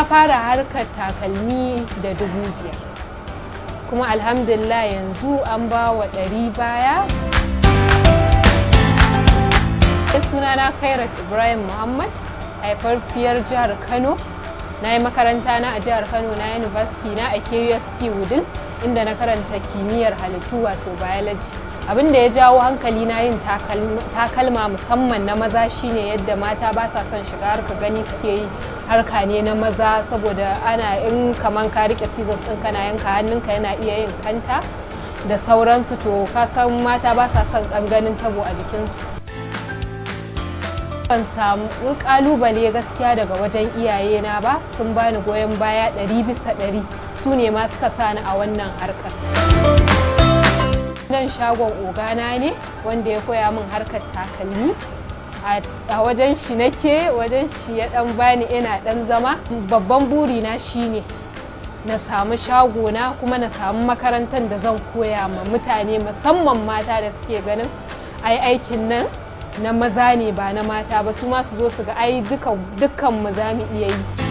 fara harkar takalmi da 5,000 kuma alhamdulillah yanzu an ba wa 100 baya. Sunana Khairat Ibrahim Muhammad, haifafiyar jihar Kano. Na yi makaranta na a jihar Kano, na university na a KUST Wudil, inda na karanta kimiyyar halittu wato biology. Abin da ya jawo hankali na yin takalma musamman na maza shine yadda mata ba sa son shiga harka, gani suke yi harka ne na maza, saboda ana in kaman ka rike scissors ɗin kana yanka hannunka yana iya yin kanta da sauransu, to ka san mata ba sa son ɗan ganin tabo a jikinsu. Ban samu kalubale gaskiya daga wajen iyayena ba, sun bani goyon baya 100%. Su ne ma suka sani a wannan harkar. Nan shagon ogana ne wanda ya koya min harkar takalmi. A wajen shi nake, wajen shi ya dan bani ina dan zama. Babban burina shine na samu shagona kuma na samu makarantar da zan koya ma mutane, musamman mata da suke ganin ai aikin nan na maza ne ba na mata ba, su ma su zo su ga ai dukkan mu za mu iya yi.